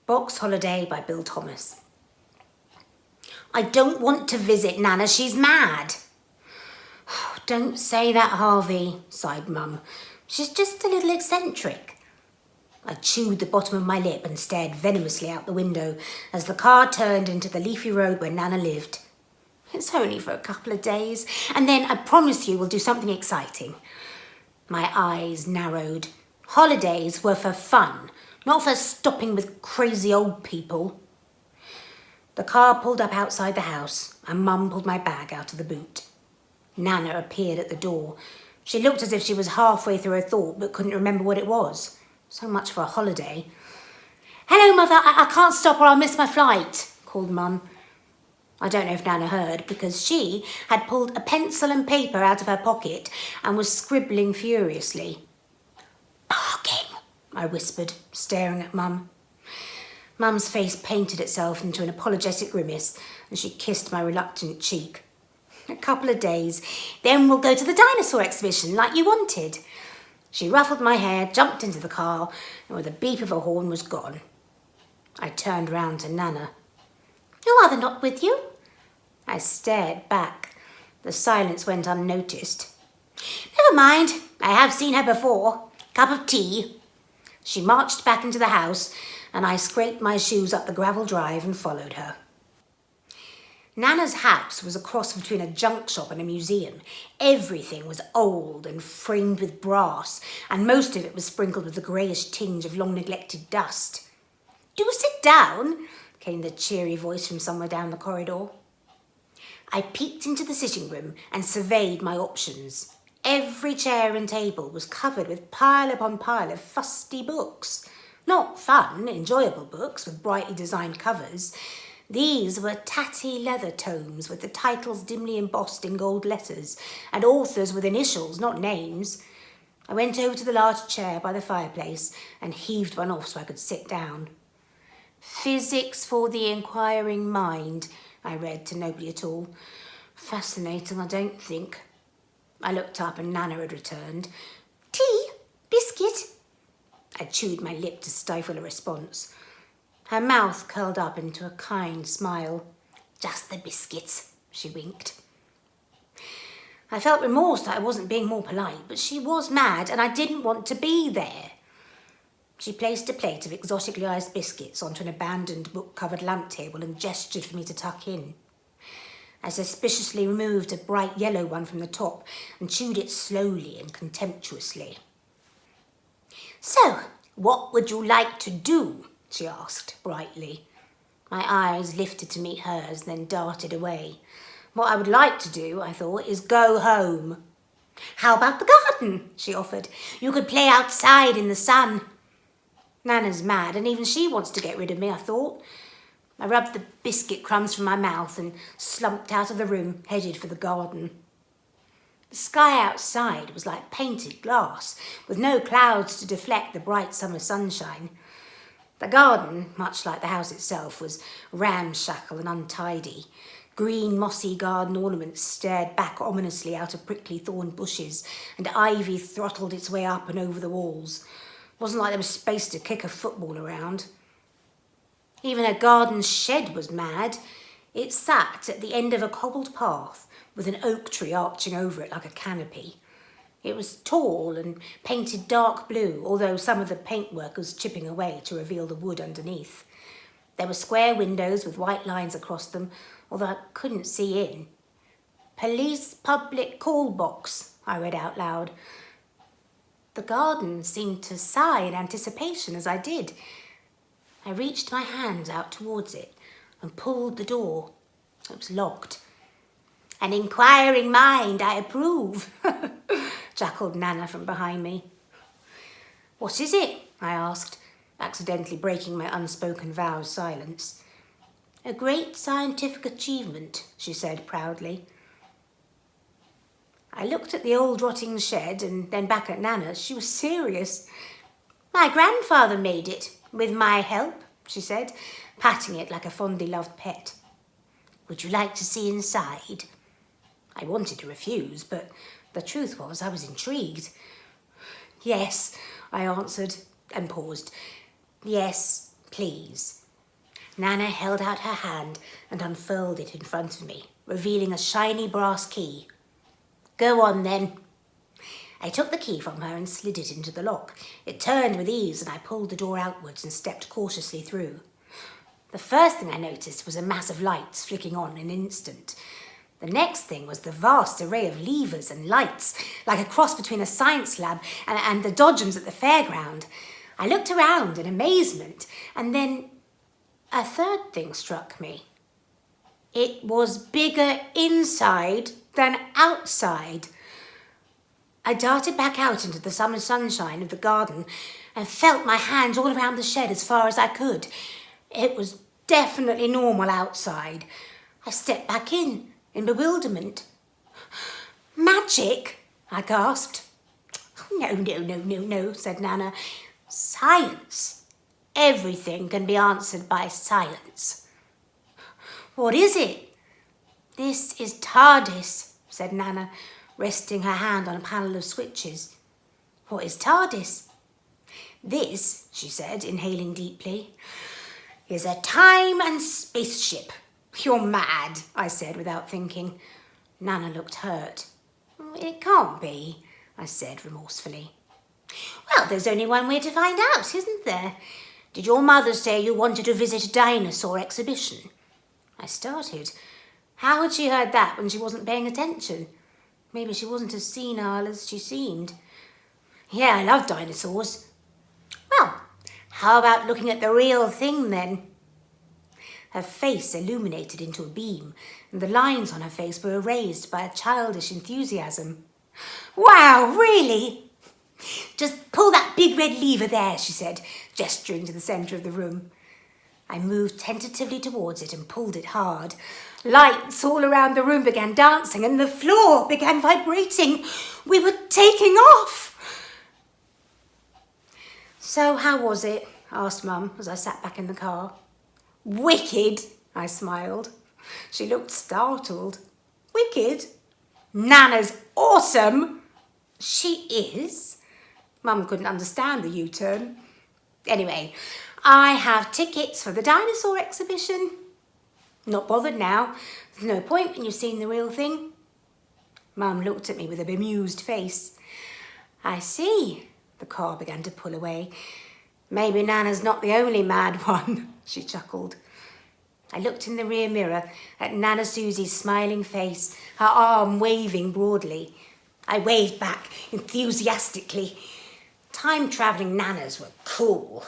Box Holiday by Bill Thomas. I don't want to visit Nana, she's mad. Don't say that, Harvey, sighed Mum. She's just a little eccentric. I chewed the bottom of my lip and stared venomously out the window as the car turned into the leafy road where Nana lived. It's only for a couple of days, and then I promise you we'll do something exciting. My eyes narrowed. Holidays were for fun, not for stopping with crazy old people. The car pulled up outside the house, and Mum pulled my bag out of the boot. Nana appeared at the door. She looked as if she was halfway through her thought but couldn't remember what it was. So much for a holiday. Hello, Mother, I can't stop or I'll miss my flight, called Mum. I don't know if Nana heard, because she had pulled a pencil and paper out of her pocket and was scribbling furiously. Barking, I whispered, staring at Mum. Mum's face painted itself into an apologetic grimace and she kissed my reluctant cheek. A couple of days, then we'll go to the dinosaur exhibition like you wanted. She ruffled my hair, jumped into the car, and with a beep of a horn was gone. I turned round to Nana. Your mother not with you? I stared back. The silence went unnoticed. Never mind, I have seen her before. Cup of tea. She marched back into the house, and I scraped my shoes up the gravel drive and followed her. Nana's house was a cross between a junk shop and a museum. Everything was old and framed with brass, and most of it was sprinkled with a greyish tinge of long-neglected dust. Do sit down, came the cheery voice from somewhere down the corridor. I peeked into the sitting room and surveyed my options. Every chair and table was covered with pile upon pile of fusty books. Not fun, enjoyable books with brightly designed covers. These were tatty leather tomes with the titles dimly embossed in gold letters and authors with initials, not names. I went over to the large chair by the fireplace and heaved one off so I could sit down. Physics for the Inquiring Mind, I read to nobody at all. Fascinating, I don't think. I looked up and Nana had returned. Tea? Biscuit? I chewed my lip to stifle a response. Her mouth curled up into a kind smile. Just the biscuits, she winked. I felt remorse that I wasn't being more polite, but she was mad and I didn't want to be there. She placed a plate of exotically iced biscuits onto an abandoned book-covered lamp table and gestured for me to tuck in. I suspiciously removed a bright yellow one from the top and chewed it slowly and contemptuously. So, what would you like to do? She asked brightly. My eyes lifted to meet hers, then darted away. What I would like to do, I thought, is go home. How about the garden? She offered. You could play outside in the sun. Nana's mad, and even she wants to get rid of me, I thought. I rubbed the biscuit crumbs from my mouth and slumped out of the room, headed for the garden. The sky outside was like painted glass, with no clouds to deflect the bright summer sunshine. The garden, much like the house itself, was ramshackle and untidy. Green, mossy garden ornaments stared back ominously out of prickly thorn bushes, and ivy throttled its way up and over the walls. It wasn't like there was space to kick a football around. Even a garden shed was mad. It sat at the end of a cobbled path, with an oak tree arching over it like a canopy. It was tall and painted dark blue, although some of the paintwork was chipping away to reveal the wood underneath. There were square windows with white lines across them, although I couldn't see in. Police public call box, I read out loud. The garden seemed to sigh in anticipation as I did. I reached my hand out towards it and pulled the door. It was locked. An inquiring mind, I approve, chuckled Nana from behind me. What is it? I asked, accidentally breaking my unspoken vow of silence. A great scientific achievement, she said proudly. I looked at the old rotting shed and then back at Nana. She was serious. My grandfather made it, with my help, she said, patting it like a fondly loved pet. Would you like to see inside? I wanted to refuse, but the truth was I was intrigued. Yes, I answered and paused. Yes, please. Nanna held out her hand and unfurled it in front of me, revealing a shiny brass key. Go on then. I took the key from her and slid it into the lock. It turned with ease and I pulled the door outwards and stepped cautiously through. The first thing I noticed was a mass of lights flicking on in an instant. The next thing was the vast array of levers and lights, like a cross between a science lab and the dodgems at the fairground. I looked around in amazement, and then a third thing struck me. It was bigger inside than outside. I darted back out into the summer sunshine of the garden and felt my hands all around the shed as far as I could. It was definitely normal outside. I stepped back in bewilderment. Magic? I gasped. No, said Nanna. Science. Everything can be answered by science. What is it? This is TARDIS, said Nanna, resting her hand on a panel of switches. What is TARDIS? This, she said, inhaling deeply, is a time and spaceship. You're mad, I said without thinking. Nanna looked hurt. It can't be, I said remorsefully. Well, there's only one way to find out, isn't there? Did your mother say you wanted to visit a dinosaur exhibition? I started. How had she heard that when she wasn't paying attention? Maybe she wasn't as senile as she seemed. Yeah, I love dinosaurs. Well, how about looking at the real thing then? Her face illuminated into a beam, and the lines on her face were erased by a childish enthusiasm. Wow, really? Just pull that big red lever there, she said, gesturing to the centre of the room. I moved tentatively towards it and pulled it hard. Lights all around the room began dancing and the floor began vibrating. We were taking off. So how was it? Asked Mum as I sat back in the car. Wicked, I smiled. She looked startled. Wicked? Nanna's awesome. She is? Mum couldn't understand the U-turn. Anyway, I have tickets for the dinosaur exhibition. Not bothered now. There's no point when you've seen the real thing. Mum looked at me with a bemused face. I see. The car began to pull away. Maybe Nanna's not the only mad one, she chuckled. I looked in the rear mirror at Nana Susie's smiling face, her arm waving broadly. I waved back enthusiastically. Time-travelling Nannas were cool.